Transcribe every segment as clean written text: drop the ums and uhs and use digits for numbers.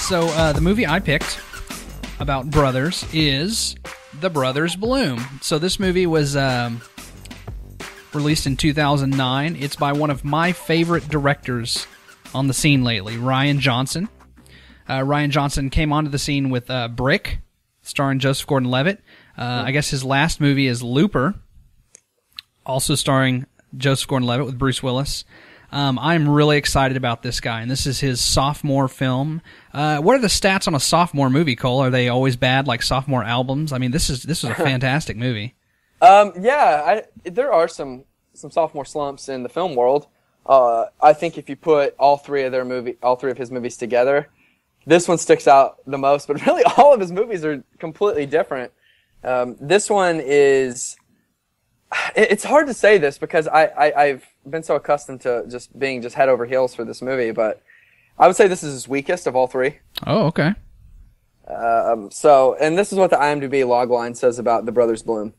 So the movie I picked about brothers is The Brothers Bloom. So this movie was released in 2009. It's by one of my favorite directors on the scene lately, Rian Johnson. Rian Johnson came onto the scene with Brick, starring Joseph Gordon-Levitt. I guess his last movie is Looper, also starring Joseph Gordon-Levitt with Bruce Willis. I'm really excited about this guy, and this is his sophomore film. What are the stats on a sophomore movie, Cole? Are they always bad, like sophomore albums? I mean, this is a fantastic movie. There are some sophomore slumps in the film world. I think if you put all three of his movies together, this one sticks out the most. But really, all of his movies are completely different. This one is. It's hard to say this because I've been so accustomed to just being head over heels for this movie, but I would say this is his weakest of all three. Oh, okay. And this is what the IMDb logline says about The Brothers Bloom.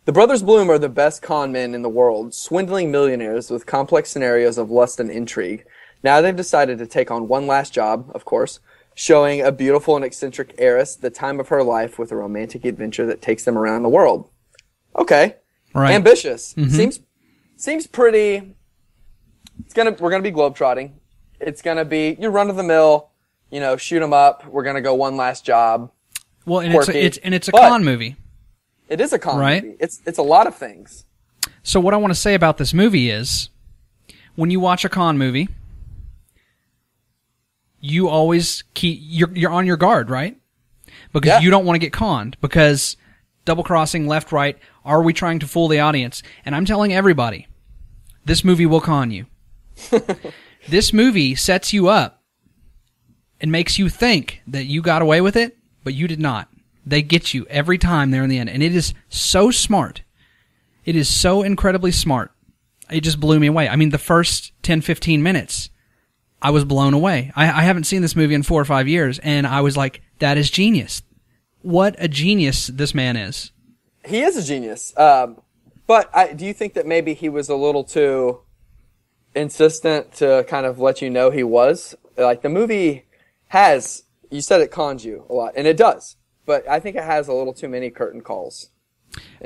The Brothers Bloom are the best con men in the world, swindling millionaires with complex scenarios of lust and intrigue. Now they've decided to take on one last job, of course, showing a beautiful and eccentric heiress the time of her life with a romantic adventure that takes them around the world. Okay. Right. Ambitious. Mm-hmm. Seems pretty. We're gonna be globetrotting. It's gonna be your run of the mill, shoot 'em up. We're gonna go one last job. Well, and it's a con movie. It is a con right? movie. It's a lot of things. So what I want to say about this movie is, when you watch a con movie, you always you're on your guard, right? Because you don't want to get conned, because double crossing, left, right, are we trying to fool the audience? And I'm telling everybody, this movie will con you. This movie sets you up and makes you think that you got away with it, but you did not. They get you every time there in the end. And it is so smart. It is so incredibly smart. It just blew me away. I mean, the first 10, 15 minutes, I was blown away. I haven't seen this movie in 4 or 5 years, and I was like, that is genius. What a genius this man is. He is a genius. But do you think that maybe he was a little too insistent to kind of let you know he was? Like, the movie has, you said it cons you a lot, and it does. But I think it has a little too many curtain calls.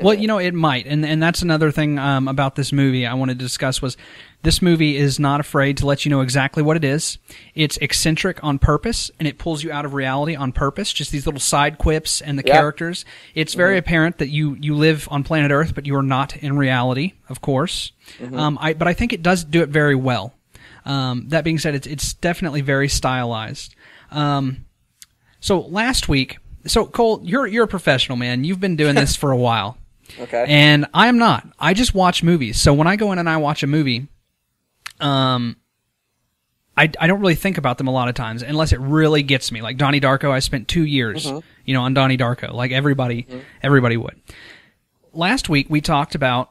Well, it might. And that's another thing about this movie I wanted to discuss was this movie is not afraid to let you know exactly what it is. It's eccentric on purpose, and it pulls you out of reality on purpose, just these little side quips and the characters. It's very apparent that you live on planet Earth, but you are not in reality, of course. But I think it does do it very well. That being said, it's definitely very stylized. So last week... So, Cole, you're a professional, man. You've been doing this for a while. Okay. And I am not. I just watch movies. So when I go in and I watch a movie, I don't really think about them a lot of times unless it really gets me. Like Donnie Darko, I spent 2 years, on Donnie Darko, like everybody would. Last week we talked about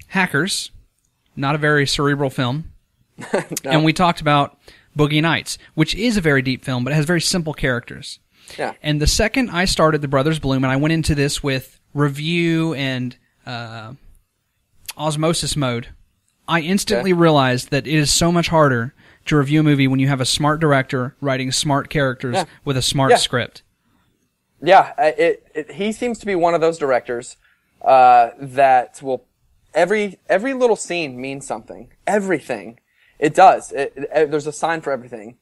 Hackers, not a very cerebral film, no. And we talked about Boogie Nights, which is a very deep film, but it has very simple characters. Yeah. And the second I started The Brothers Bloom, and I went into this with review and osmosis mode, I instantly realized that it is so much harder to review a movie when you have a smart director writing smart characters with a smart script. Yeah, he seems to be one of those directors that will every little scene means something. Everything. It does. There's a sign for everything.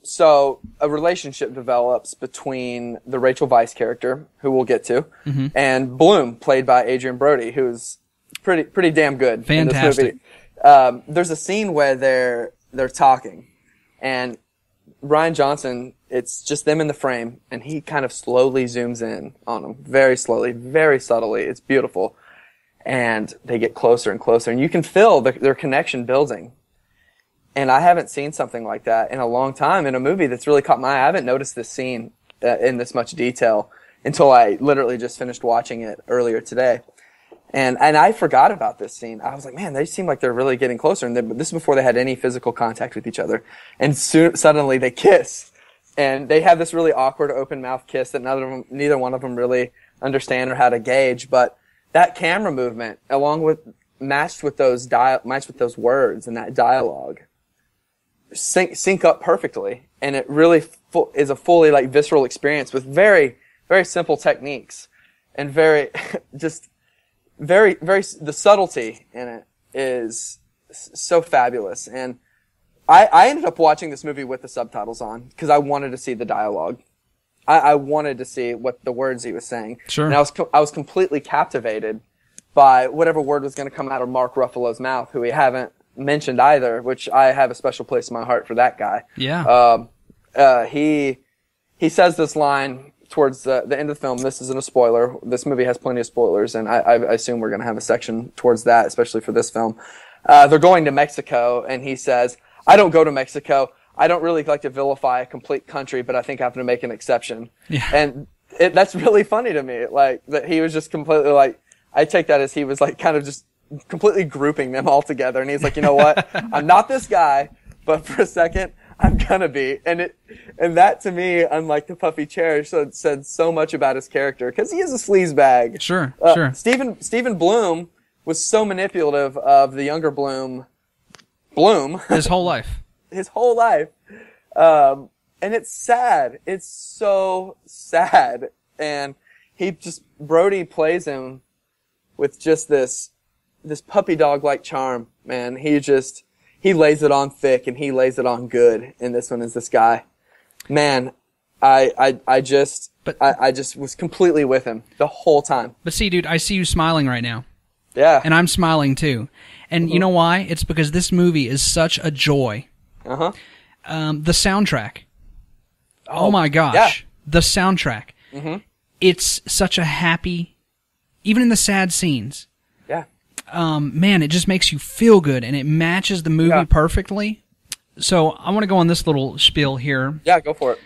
So a relationship develops between the Rachel Weisz character, who we'll get to, and Bloom, played by Adrian Brody, who's pretty damn good. Fantastic. In this movie. There's a scene where they're talking, and Rian Johnson, it's just them in the frame, and he kind of slowly zooms in on them, very slowly, very subtly. It's beautiful. And they get closer and closer, and you can feel their connection building. And I haven't seen something like that in a long time in a movie that's really caught my eye. I haven't noticed this scene in this much detail until I literally just finished watching it earlier today. And I forgot about this scene. I was like, man, they seem like they're really getting closer. And this is before they had any physical contact with each other. And suddenly they kiss. And they have this really awkward open mouth kiss that neither one of them really understand or how to gauge. But that camera movement, matched with those words and that dialogue, sync up perfectly, and it really is a fully like visceral experience with very, very simple techniques, and very the subtlety in it is so fabulous. And I ended up watching this movie with the subtitles on because I wanted to see the dialogue. I wanted to see what the words he was saying. Sure. And I was completely captivated by whatever word was going to come out of Mark Ruffalo's mouth, who we haven't mentioned either, which I have a special place in my heart for that guy. Yeah. He says this line towards the end of the film. This isn't a spoiler. This movie has plenty of spoilers, and I assume we're going to have a section towards that, especially for this film. They're going to Mexico, and he says, "I don't go to Mexico. I don't really like to vilify a complete country, but I think I have to make an exception." Yeah. And that's really funny to me. Like, that he was just completely like, I take that as he was like kind of just completely grouping them all together. And he's like, you know what? I'm not this guy, but for a second, I'm gonna be. And that to me, unlike the puffy chair, said so much about his character, because he is a sleazebag. Sure. Stephen Bloom was so manipulative of the younger Bloom his whole life. His whole life. And it's sad. It's so sad. And Brody plays him with just this puppy dog like charm, man. He lays it on thick, and he lays it on good. And this one is this guy. Man, I just was completely with him the whole time. But see, dude, I see you smiling right now. Yeah. And I'm smiling too. And you know why? It's because this movie is such a joy. Uh-huh. The soundtrack. Oh my gosh. Yeah. The soundtrack. Mm-hmm. It's such a happy, even in the sad scenes. Yeah. Man, it just makes you feel good, and it matches the movie perfectly. So I want to go on this little spiel here. Yeah, go for it.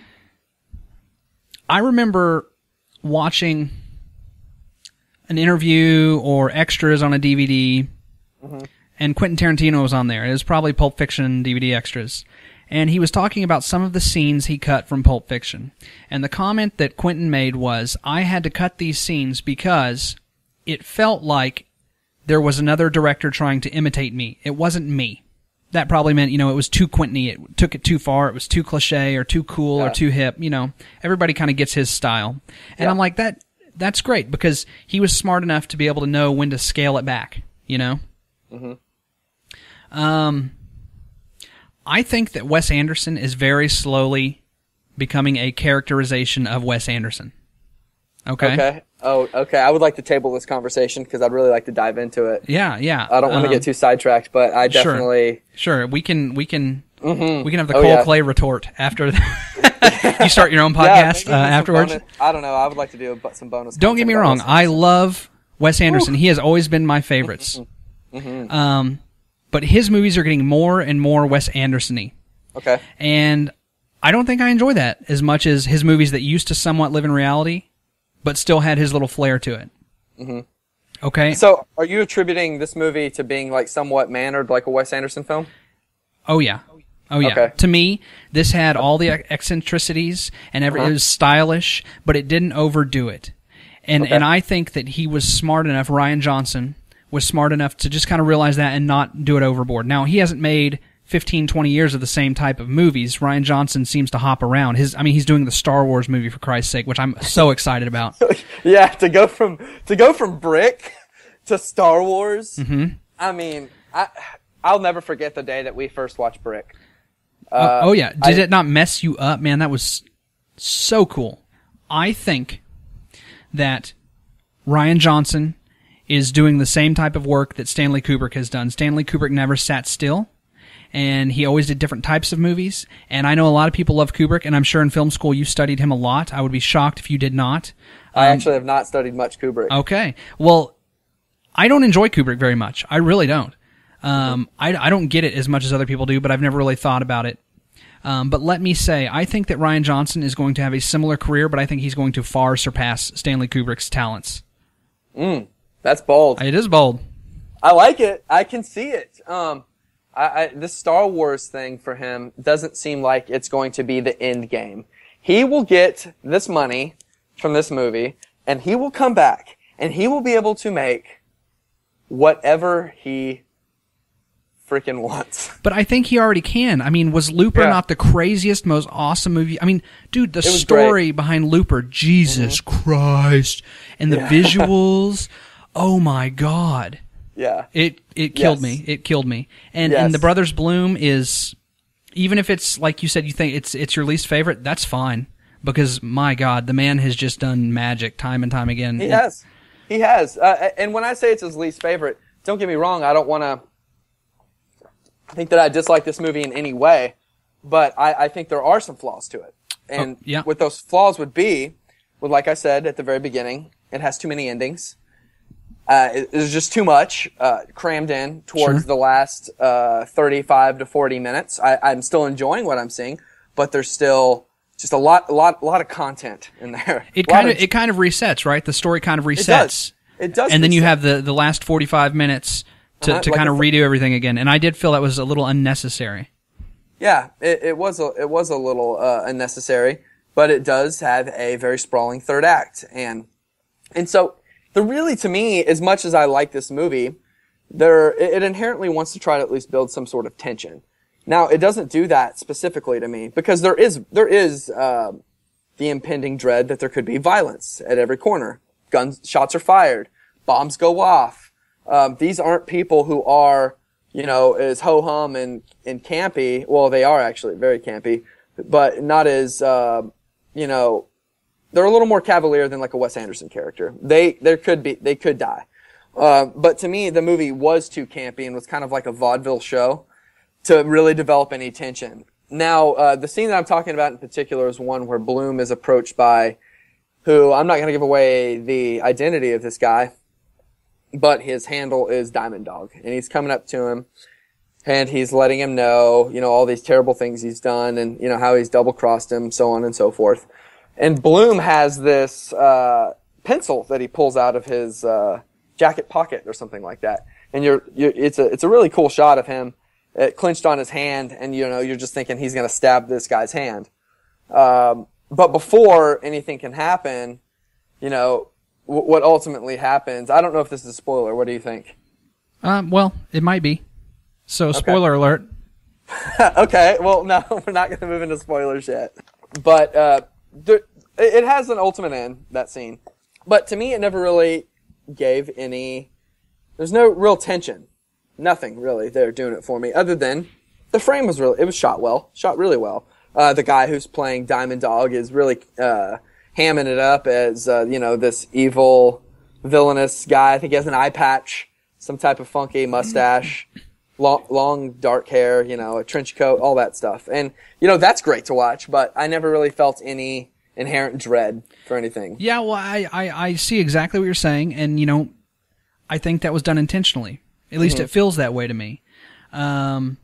I remember watching an interview or extras on a DVD, and Quentin Tarantino was on there. It was probably Pulp Fiction DVD extras. And he was talking about some of the scenes he cut from Pulp Fiction. And the comment that Quentin made was, I had to cut these scenes because it felt like there was another director trying to imitate me. It wasn't me. That probably meant, it was too Quentin-y. It took it too far. It was too cliche or too cool or too hip. Everybody kind of gets his style. And I'm like, that's great, because he was smart enough to be able to know when to scale it back, Mm-hmm. I think that Wes Anderson is very slowly becoming a characterization of Wes Anderson. Okay? Okay. Oh, okay. I would like to table this conversation because I'd really like to dive into it. Yeah. I don't want to get too sidetracked, but I definitely... Sure. We can have the Cole Clay retort after you start your own podcast afterwards. I don't know. I would like to do some bonus. Don't get me wrong. I love Wes Anderson. He has always been my favorites. But his movies are getting more and more Wes Anderson-y. Okay. And I don't think I enjoy that as much as his movies that used to somewhat live in reality, but still had his little flair to it. Mm-hmm. Okay? So, are you attributing this movie to being like somewhat mannered like a Wes Anderson film? Oh, yeah. Okay. To me, this had all the eccentricities, and it was stylish, but it didn't overdo it. And I think that he was smart enough, Rian Johnson was smart enough to just kind of realize that and not do it overboard. Now, he hasn't made 15, 20 years of the same type of movies. Rian Johnson seems to hop around. He's doing the Star Wars movie, for Christ's sake, which I'm so excited about. Yeah, to go from Brick to Star Wars. Mm-hmm. I mean, I'll never forget the day that we first watched Brick. Did it not mess you up, man? That was so cool. I think that Rian Johnson is doing the same type of work that Stanley Kubrick has done. Stanley Kubrick never sat still, and he always did different types of movies. And I know a lot of people love Kubrick, and I'm sure in film school you studied him a lot. I would be shocked if you did not. I actually have not studied much Kubrick. Okay. Well, I don't enjoy Kubrick very much. I really don't. I don't get it as much as other people do, but I've never really thought about it. But let me say, I think that Rian Johnson is going to have a similar career, but I think he's going to far surpass Stanley Kubrick's talents. That's bold. It is bold. I like it. I can see it. This Star Wars thing for him doesn't seem like it's going to be the end game. He will get this money from this movie, and he will come back, and he will be able to make whatever he freaking wants. But I think he already can. I mean, was Looper not the craziest, most awesome movie? I mean, dude, the story behind Looper, Jesus Christ, and the visuals, oh my God. Yeah. It killed me. It killed me. And the Brothers Bloom is, even if it's, like you said, you think it's your least favorite, that's fine. Because, my God, the man has just done magic time and time again. He has. He has. And when I say it's his least favorite, don't get me wrong, I don't want to think that I dislike this movie in any way, but I think there are some flaws to it. And what those flaws would be, like I said at the very beginning, it has too many endings. It's just too much crammed in towards the last 35 to 40 minutes. I'm still enjoying what I'm seeing, but there's still just a lot of content in there. It kind of resets, right? The story kind of resets. It does. And then you have the last 45 minutes to like kind of redo everything again. And I did feel that was a little unnecessary. Yeah, it was a little unnecessary, but it does have a very sprawling third act. And so really, to me, as much as I like this movie, it inherently wants to try to at least build some sort of tension. Now, it doesn't do that specifically to me because there is the impending dread that there could be violence at every corner. Shots are fired, bombs go off. These aren't people who are, as ho-hum and campy. Well, they are actually very campy, but not as, they're a little more cavalier than like a Wes Anderson character. They could die. But to me, the movie was too campy and was kind of like a vaudeville show to really develop any tension. Now, the scene that I'm talking about in particular is one where Bloom is approached by who, I'm not going to give away the identity of this guy, but his handle is Diamond Dog. And he's coming up to him, and he's letting him know, all these terrible things he's done, and, how he's double-crossed him, so on and so forth. And Bloom has this pencil that he pulls out of his jacket pocket or something like that. And it's a really cool shot of him clenched on his hand, and, you're just thinking he's going to stab this guy's hand. But before anything can happen, what ultimately happens, I don't know if this is a spoiler. What do you think? Well, it might be. So, spoiler alert. Okay, well, no, we're not going to move into spoilers yet. But it has an ultimate end, that scene. But to me, it never really gave any... There's no real tension. Nothing, really, there doing it for me, other than the frame was it was shot really well. The guy who's playing Diamond Dog is really hamming it up as, this evil, villainous guy. I think he has an eye patch, some type of funky mustache, long dark hair, a trench coat, all that stuff. And, that's great to watch, but I never really felt any inherent dread for anything. Yeah, well, I see exactly what you're saying, and, I think that was done intentionally. At least it feels that way to me. One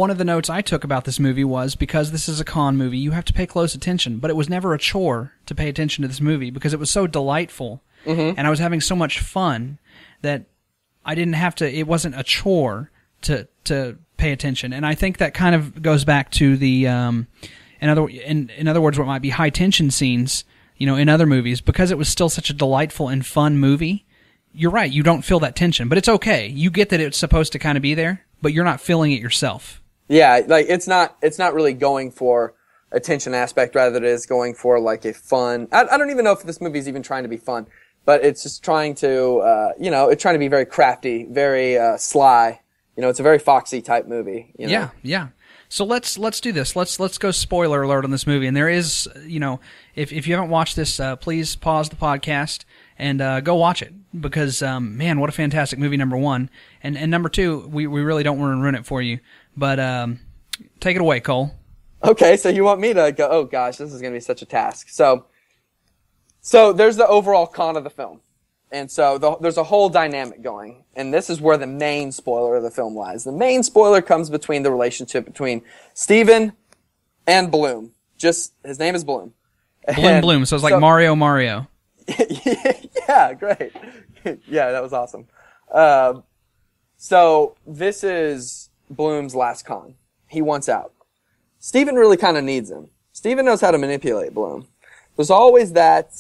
of the notes I took about this movie was, because this is a con movie, you have to pay close attention, but it was never a chore to pay attention to this movie because it was so delightful, and I was having so much fun that I didn't have to, it wasn't a chore to pay attention. And I think that kind of goes back to the, in other words, what might be high tension scenes, in other movies, because it was still such a delightful and fun movie. You're right, you don't feel that tension, but it's okay. You get that it's supposed to kind of be there, but you're not feeling it yourself. Yeah, like it's not really going for a tension aspect, rather it is going for like a fun. I don't even know if this movie is even trying to be fun, but it's just trying to, it's trying to be very crafty, very sly. It's a very foxy type movie. Yeah. So let's do this. Let's go spoiler alert on this movie. And there is, if you haven't watched this, please pause the podcast and go watch it, because man, what a fantastic movie, number one. And number two, we really don't want to ruin it for you, but take it away, Cole. Okay, so you want me to go, oh gosh, this is going to be such a task. So there's the overall con of the film. And so there's a whole dynamic going. And this is where the main spoiler of the film lies. The main spoiler comes between the relationship between Steven and Bloom. Just, his name is Bloom. Bloom. So it's like Mario. Yeah, great. Yeah, that was awesome. So this is Bloom's last con. He wants out. Steven really kind of needs him. Steven knows how to manipulate Bloom. There's always that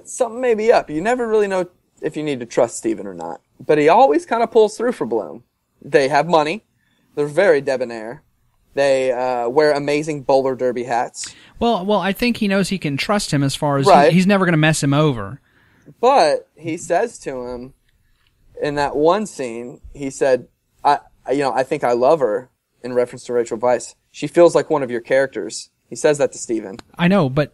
something may be up. You never really know if you need to trust Steven or not. But he always kind of pulls through for Bloom. They have money. They're very debonair. They wear amazing bowler derby hats. Well, I think he knows he can trust him as far as he's never going to mess him over. But he says to him in that one scene, he said, I think I love her, in reference to Rachel Weisz. She feels like one of your characters. He says that to Steven. I know, but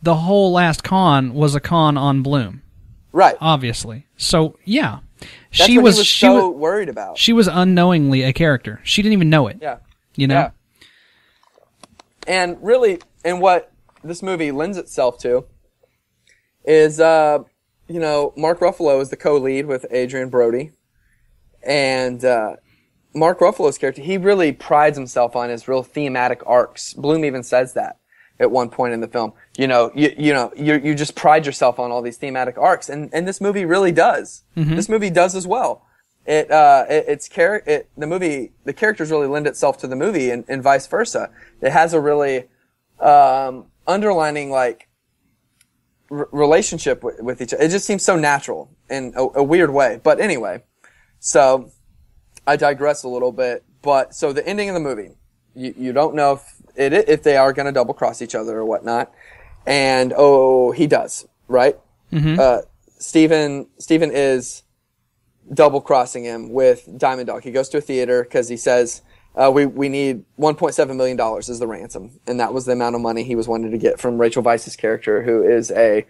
the whole last con was a con on Bloom. Right. Obviously. So, yeah. That's what he was so worried about. She was unknowingly a character. She didn't even know it. Yeah. You know? Yeah. And really, and what this movie lends itself to is, Mark Ruffalo is the co-lead with Adrian Brody. And Mark Ruffalo's character, he really prides himself on his real thematic arcs. Bloom even says that at one point in the film. You just pride yourself on all these thematic arcs, and this movie really does. Mm-hmm. This movie does as well. The characters really lend itself to the movie, and vice versa. It has a really underlining relationship with each other. It just seems so natural in a weird way. But anyway, so I digress a little bit. But so the ending of the movie, you don't know if they are going to double cross each other or whatnot. And he does, right? Mm-hmm. Steven is double crossing him with Diamond Dog. He goes to a theater because he says, we need $1.7 million as the ransom. And that was the amount of money he was wanting to get from Rachel Weisz's character, who is a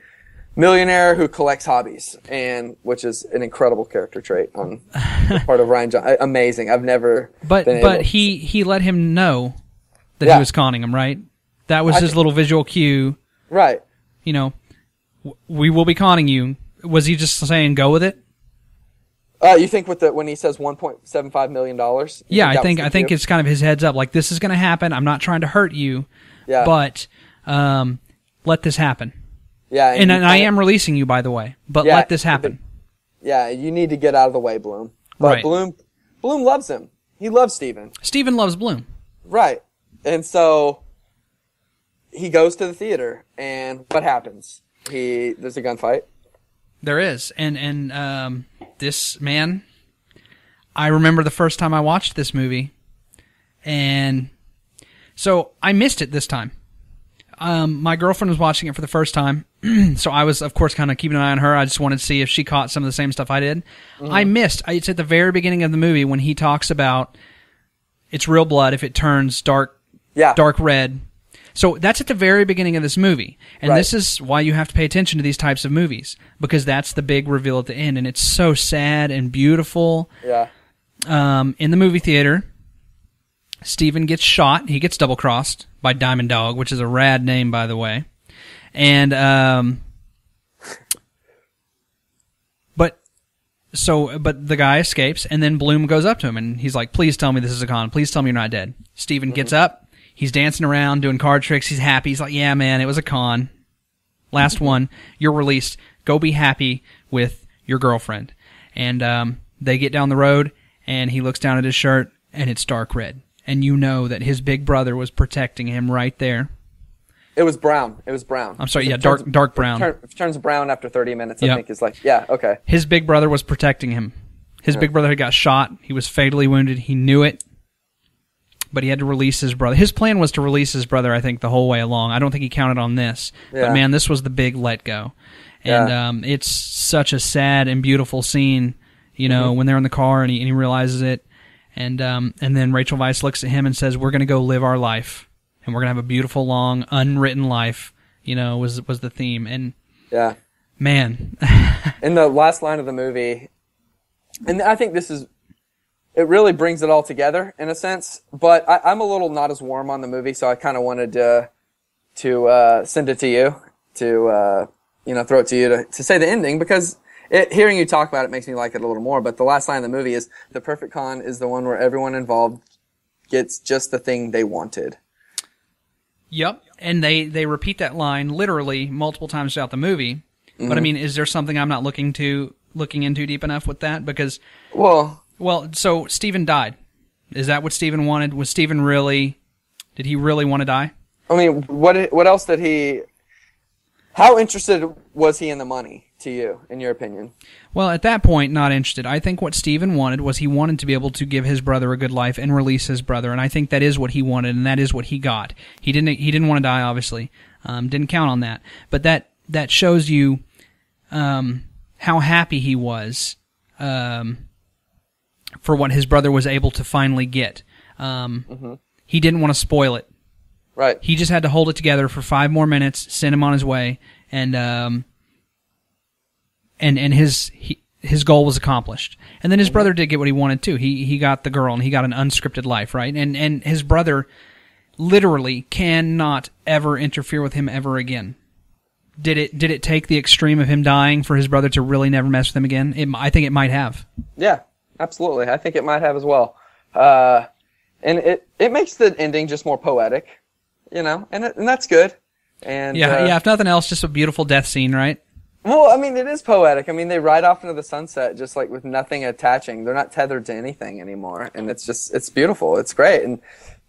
millionaire who collects hobbies, and which is an incredible character trait on the part of Rian Johnson. Amazing. I've never But he let him know that he was conning him, right? That was his little visual cue. Right. We will be conning you. Was he just saying go with it? You think when he says $1.75 million? Yeah, I think it's kind of his heads up. Like, this is going to happen. I'm not trying to hurt you, but let this happen. Yeah, and I am releasing you, by the way. But let this happen. You need to get out of the way, Bloom. But right. Bloom loves him. He loves Steven. Steven loves Bloom. Right. And so he goes to the theater, and what happens? There's a gunfight. There is, and this man, I remember the first time I watched this movie, and so I missed it this time. My girlfriend was watching it for the first time, so I was, of course, kind of keeping an eye on her. I just wanted to see if she caught some of the same stuff I did. Mm-hmm. It's at the very beginning of the movie when he talks about it's real blood if it turns dark red. So that's at the very beginning of this movie. And This is why you have to pay attention to these types of movies, because that's the big reveal at the end, and it's so sad and beautiful. Yeah. In the movie theater, Steven gets shot. He gets double-crossed by Diamond Dog, which is a rad name, by the way. And but the guy escapes, and then Bloom goes up to him, and he's like, "Please tell me this is a con. Please tell me you're not dead." Steven gets up. He's dancing around, doing card tricks. He's happy. He's like, "Yeah, man, it was a con. Last one. You're released. Go be happy with your girlfriend." And they get down the road, and he looks down at his shirt, and it's dark red. And you know that his big brother was protecting him right there. It was brown. I'm sorry, dark brown. It turns brown after 30 minutes, I think. It's like, okay. His big brother was protecting him. His big brother had got shot. He was fatally wounded. He knew it. But he had to release his brother. His plan was to release his brother, I think, the whole way along. I don't think he counted on this. Yeah. But, man, this was the big let go. And it's such a sad and beautiful scene, when they're in the car and he realizes it. And then Rachel Weisz looks at him and says, "We're going to go live our life. And we're going to have a beautiful, long, unwritten life," was the theme. And, man. In the last line of the movie, and I think it really brings it all together in a sense, but I'm a little not as warm on the movie, so I kind of wanted to send it to you, to throw it to you to say the ending, because hearing you talk about it makes me like it a little more. But the last line of the movie is, "The perfect con is the one where everyone involved gets just the thing they wanted." Yep, and they repeat that line literally multiple times throughout the movie. Mm-hmm. But I mean, is there something I'm not looking into deep enough with that? Because Well, so Steven died. Is that what Steven wanted? Did he really want to die? I mean, what else did he... How interested was he in the money to you, in your opinion? Well, at that point, not interested. I think what Steven wanted was he wanted to be able to give his brother a good life and release his brother, and I think that is what he wanted, and that is what he got. He didn't want to die, obviously. Didn't count on that. But that shows you how happy he was for what his brother was able to finally get. He didn't want to spoil it. Right. He just had to hold it together for 5 more minutes, send him on his way, and his goal was accomplished. And then his brother did get what he wanted too. He got the girl, and he got an unscripted life, right? And his brother literally cannot ever interfere with him ever again. Did it take the extreme of him dying for his brother to really never mess with him again? I think it might have. Yeah, absolutely. I think it might have as well. And it makes the ending just more poetic, and that's good. And if nothing else, just a beautiful death scene, right? Well, I mean, it is poetic. I mean, they ride off into the sunset just like with nothing attaching. They're not tethered to anything anymore, and it's beautiful. It's great, and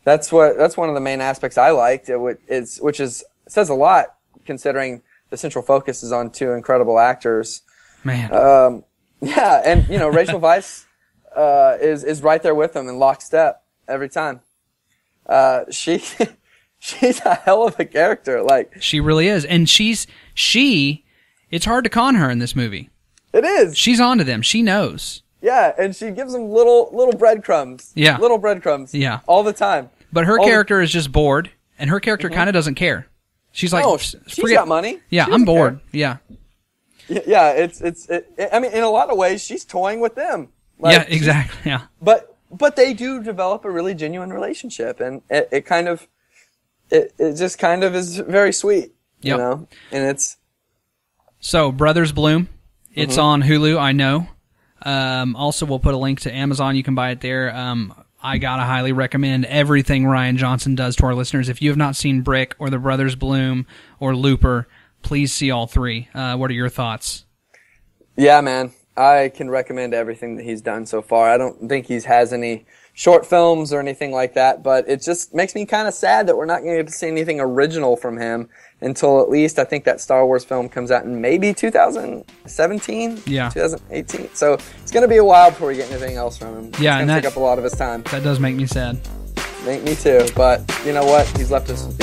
that's one of the main aspects I liked. Which says a lot considering the central focus is on 2 incredible actors. Man. And Rachel Weisz is right there with them in lockstep every time. She's a hell of a character. Like, she really is, and it's hard to con her in this movie. It is. She's onto them. She knows. Yeah, and she gives them little breadcrumbs. Yeah. Little breadcrumbs. Yeah. All the time. But her character is just bored, and her character kind of doesn't care. She's like, she's got money. Yeah, I'm bored. Care. Yeah. Yeah, I mean, in a lot of ways, she's toying with them. Like, yeah, exactly. Yeah. But they do develop a really genuine relationship, and it just kind of is very sweet. Yep. And it's. So, Brothers Bloom, it's on Hulu, I know. Also, we'll put a link to Amazon. You can buy it there. I gotta highly recommend everything Rian Johnson does to our listeners. If you have not seen Brick or The Brothers Bloom or Looper, please see all 3. What are your thoughts? Yeah, man. I can recommend everything that he's done so far. I don't think he has any short films or anything like that, but it just makes me kind of sad that we're not going to get to see anything original from him until at least I think that Star Wars film comes out in maybe 2017, 2018. So it's going to be a while before we get anything else from him. Yeah, it's going to take up a lot of his time. That does make me sad. Me too, but you know what? He's left us with